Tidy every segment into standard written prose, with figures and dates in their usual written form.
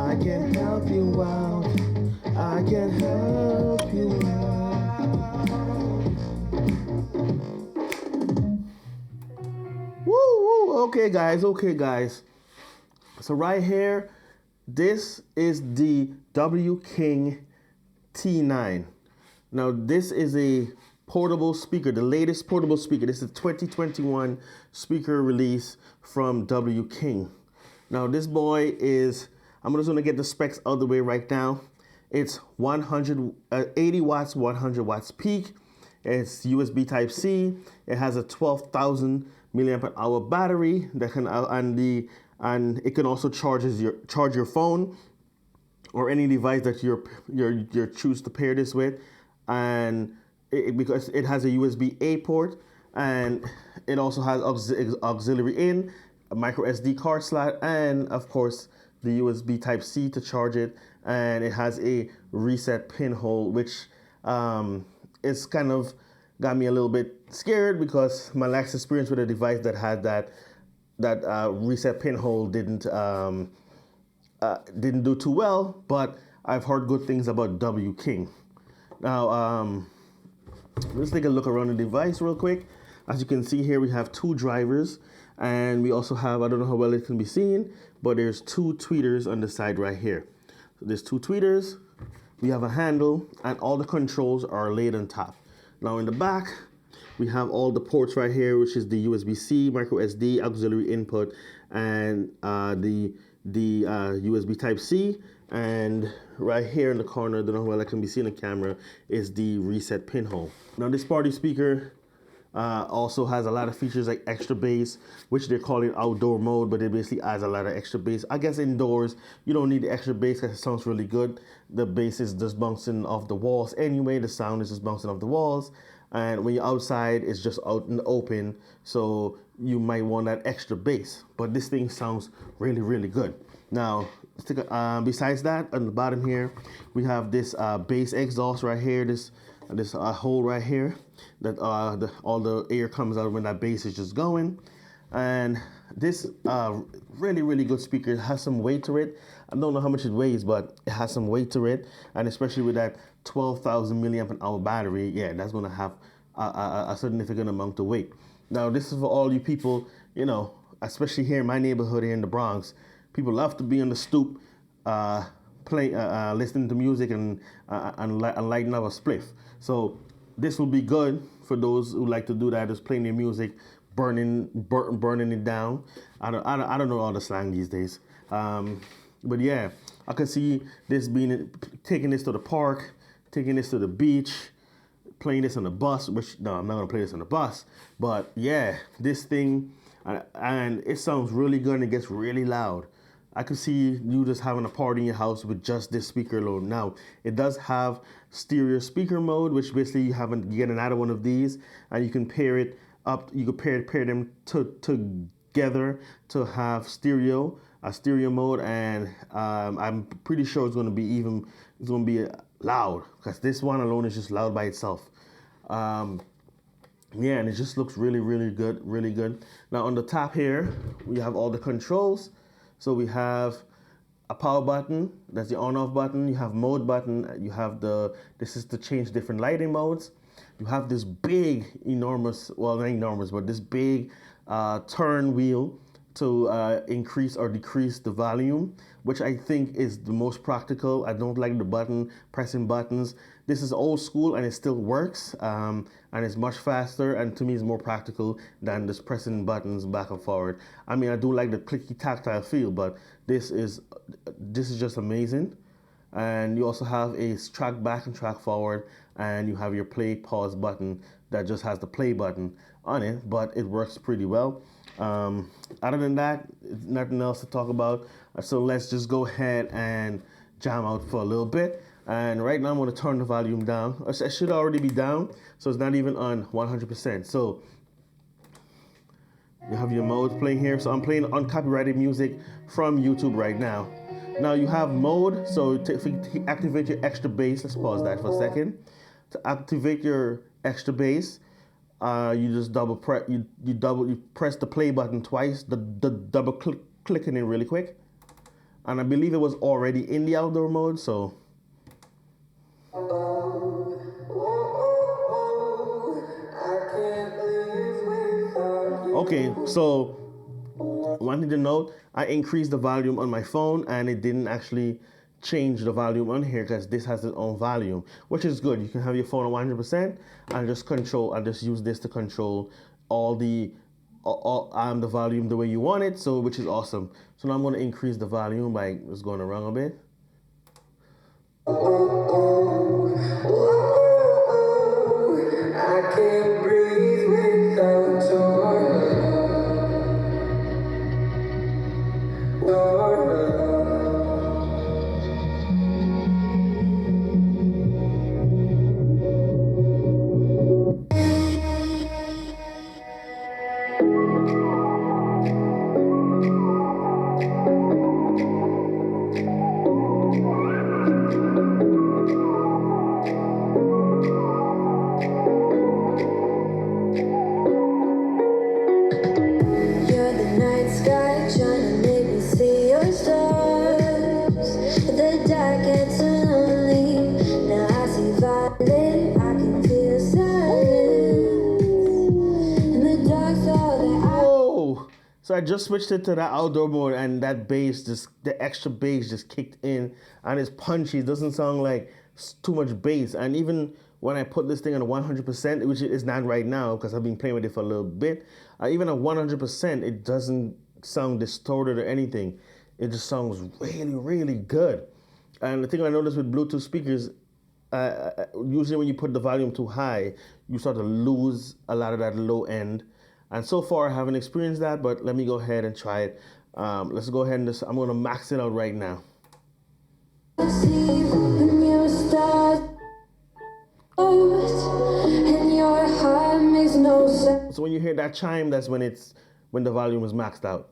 I can help you out. I can help you out. Woo, woo. Okay, guys. Okay, guys. So right here, this is the W King T9. Now, this is a portable speaker, the latest portable speaker. This is a 2021 speaker release from W King. Now, this boy is, I'm just gonna get the specs out of the way right now. It's 80 watts, 100 watts peak. It's USB Type C. It has a 12,000 milliamp hour battery that can, and it can also charge your phone or any device that you're choose to pair this with, and because it has a USB-A port, and it also has auxiliary in, a micro SD card slot, and of course the USB Type C to charge it, and it has a reset pinhole, which is kind of got me a little bit scared because my last experience with a device that had that reset pinhole didn't do too well, but I've heard good things about W King. Now, let's take a look around the device real quick. As you can see here, we have two drivers, and we also have, I don't know how well it can be seen, but there's two tweeters on the side right here. So there's two tweeters, we have a handle, and all the controls are laid on top. Now in the back, we have all the ports right here, which is the USB-C, micro SD, auxiliary input, and the USB Type-C, and right here in the corner, I don't know how well that can be seen on camera, is the reset pinhole. Now this party speaker also has a lot of features like extra bass, which they're calling outdoor mode, but it basically adds a lot of extra bass. I guess indoors, you don't need the extra bass because it sounds really good. The bass is just bouncing off the walls anyway, the sound is just bouncing off the walls. And when you're outside, it's just out in the open, so you might want that extra bass. But this thing sounds really, really good. Now, besides that, on the bottom here, we have this bass exhaust right here, this hole right here, that all the air comes out when that bass is just going. And this really, really good speaker. It has some weight to it. I don't know how much it weighs, but it has some weight to it. And especially with that 12,000 milliamp hour battery, yeah, that's gonna have a significant amount of weight. Now, this is for all you people, you know, especially here in my neighborhood here in the Bronx. People love to be on the stoop, listening to music and lighting up a spliff. So this will be good for those who like to do that, just playing their music, burning it down. I don't know all the slang these days, but yeah, I can see this taking this to the park, taking this to the beach, playing this on the bus. Which no, I'm not gonna play this on the bus, but yeah, this thing, and it sounds really good and it gets really loud. I could see you just having a party in your house with just this speaker alone. Now, it does have stereo speaker mode, which basically you get another one of these, and you can pair it up. You could pair them together to have a stereo mode, and I'm pretty sure it's going to be loud, because this one alone is just loud by itself. Yeah, and it just looks really, really good, really good. Now on the top here, we have all the controls. So we have a power button, that's the on-off button. You have mode button. You have this is to change different lighting modes. You have this big, enormous, well, not enormous, but this big turn wheel to increase or decrease the volume, which I think is the most practical. I don't like the pressing buttons. This is old school and it still works, and it's much faster, and to me it's more practical than just pressing buttons back and forward. I mean, I do like the clicky tactile feel, but this is just amazing. And you also have a track back and track forward, and you have your play pause button that just has the play button on it, but it works pretty well. Other than that, nothing else to talk about. So let's just go ahead and jam out for a little bit. And right now I'm going to turn the volume down. It should already be down, so it's not even on 100%. So you have your modes playing here. So I'm playing uncopyrighted music from YouTube right now. Now you have mode, so to activate your extra bass, let's pause that for a second. To activate your extra bass, you just you press the play button twice, the double clicking it really quick, and I believe it was already in the outdoor mode, so. Okay, so wanted to note, I increased the volume on my phone and it didn't actually change the volume on here because this has its own volume, which is good. You can have your phone at 100% and just use this to control all the volume the way you want it, so which is awesome. So now I'm going to increase the volume by just going around a bit. I can't breathe without So I just switched it to that outdoor mode, and that bass, the extra bass just kicked in, and it's punchy. It doesn't sound like too much bass. And even when I put this thing on 100%, which it is not right now because I've been playing with it for a little bit, even at 100%, it doesn't sound distorted or anything. It just sounds really, really good. And the thing I noticed with Bluetooth speakers, usually when you put the volume too high, you start to lose a lot of that low end. And so far, I haven't experienced that, but let me go ahead and try it. Let's go ahead and I'm going to max it out right now. So when you hear that chime, that's when the volume is maxed out.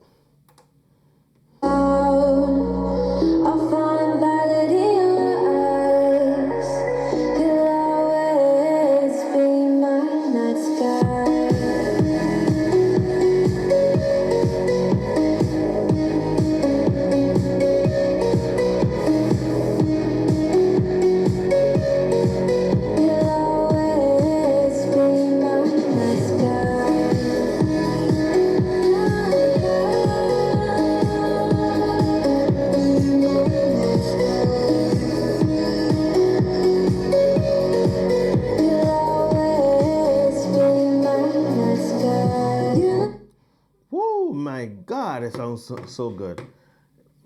It sounds so good.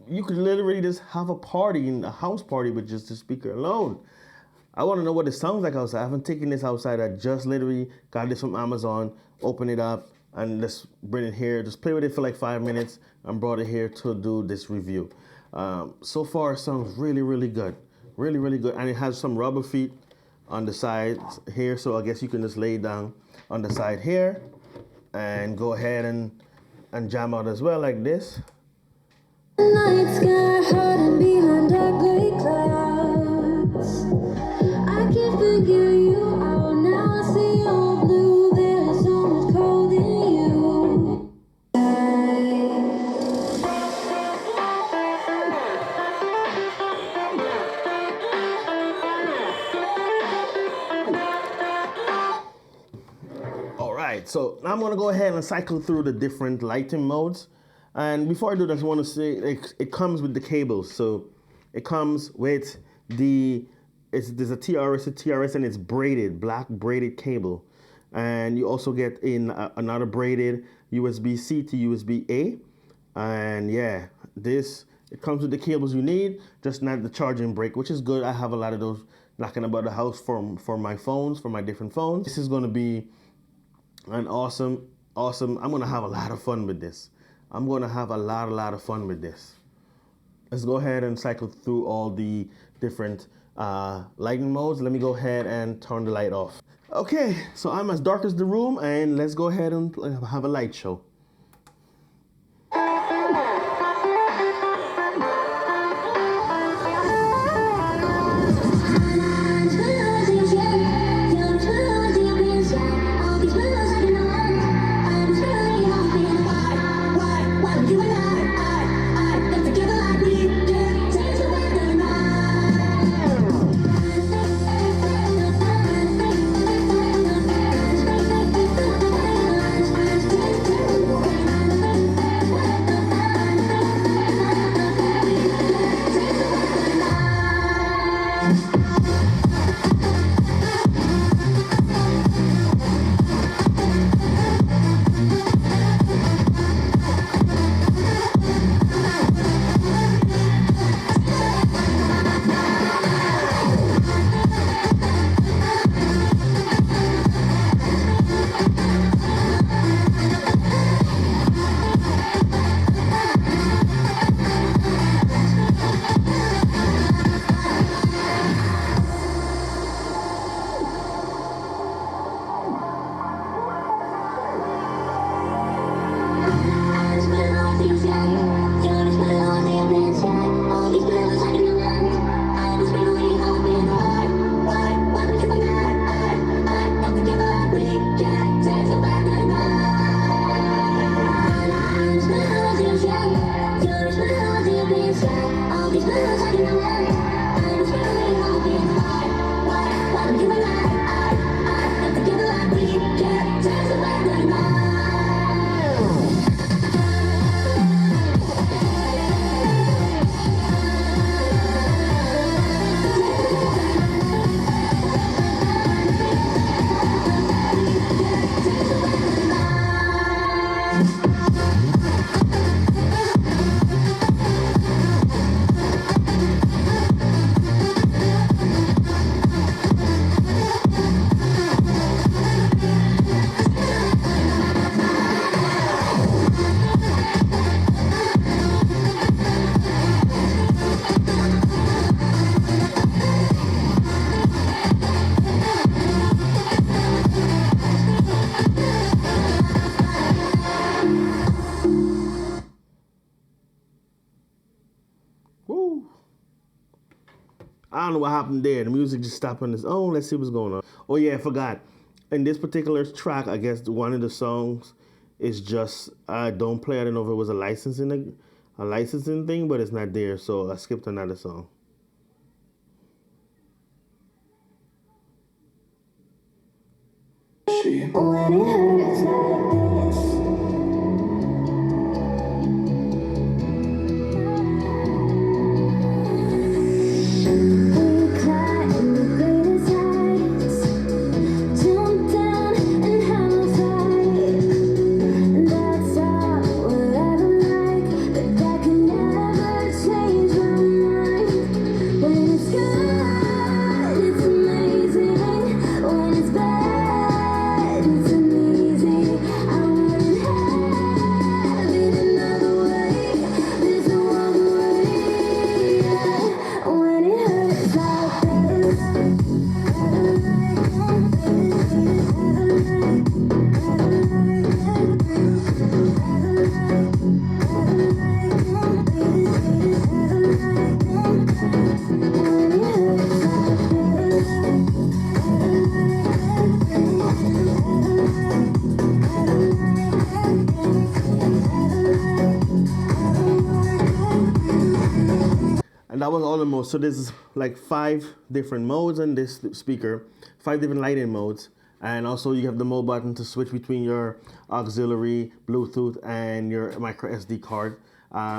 You could literally just have a party, in a house party, with just the speaker alone. I want to know what it sounds like outside. I haven't taken this outside. I just literally got this from Amazon, open it up, and let's bring it here. Just play with it for like 5 minutes and brought it here to do this review. So far, it sounds really, really good. Really, really good. And it has some rubber feet on the sides here, so I guess you can just lay down on the side here and go ahead and jam out as well like this. The night sky hiding behind dark gray clouds. I can't figure you out now. I see all blue. There's so much cold in you. So now I'm going to go ahead and cycle through the different lighting modes. And before I do that, I just want to say it comes with the cables. So it comes with there's a TRS, and it's braided, black braided cable. And you also get in another braided USB-C to USB-A. And yeah, it comes with the cables you need, just not the charging brick, which is good. I have a lot of those knocking about the house for my phones, for my different phones. This is going to be an awesome. I'm going to have a lot of fun with this. I'm going to have a lot of fun with this. Let's go ahead and cycle through all the different lighting modes. Let me go ahead and turn the light off. Okay, so I'm as dark as the room, and let's go ahead and have a light show. Woo. I don't know what happened there. The music just stopped on its own. Let's see what's going on. Oh yeah, I forgot. In this particular track, I guess one of the songs is just don't play. I don't know if it was a licensing thing, but it's not there, so I skipped another song. When it hurts like this. And that was all the modes. So there's like 5 different modes on this speaker, 5 different lighting modes. And also you have the mode button to switch between your auxiliary, Bluetooth, and your micro SD card.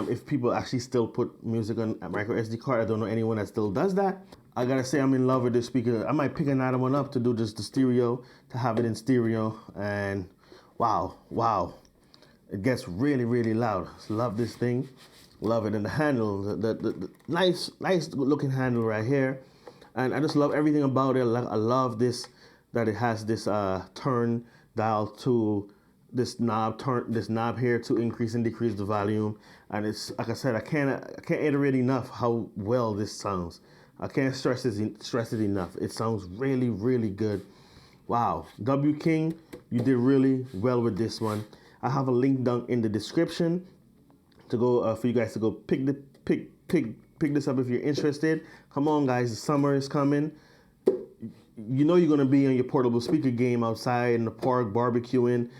If people actually still put music on a micro SD card, I don't know anyone that still does that. I gotta say I'm in love with this speaker. I might pick another one up to do just the stereo, to have it in stereo. And wow. It gets really, really loud. Love this thing. Love it. And the handle, the nice looking handle right here. And I just love everything about it. I love this, that it has this turn dial to this knob here to increase and decrease the volume. And it's, like I said, I can't iterate enough how well this sounds. I can't stress it enough. It sounds really, really good. Wow. W King, you did really well with this one. I have a link down in the description to go for you guys to go pick this up if you're interested. Come on, guys, the summer is coming. You know you're gonna be on your portable speaker game outside in the park barbecuing.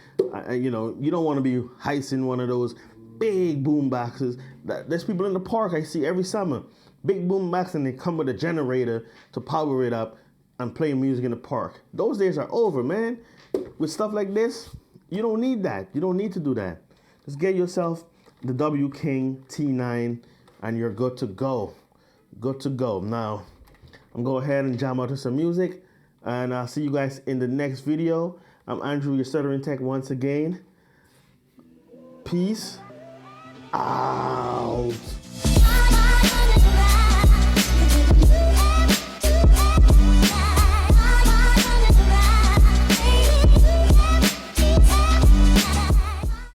You know you don't want to be heisting one of those big boom boxes. There's people in the park I see every summer, big boom box, and they come with a generator to power it up and play music in the park. Those days are over, man. With stuff like this, you don't need that. You don't need to do that. Just get yourself the W King T9 and you're good to go. Good to go. Now, I'm going to go ahead and jam out to some music, and I'll see you guys in the next video. I'm Andrew, your Stuttering Tech once again. Peace out.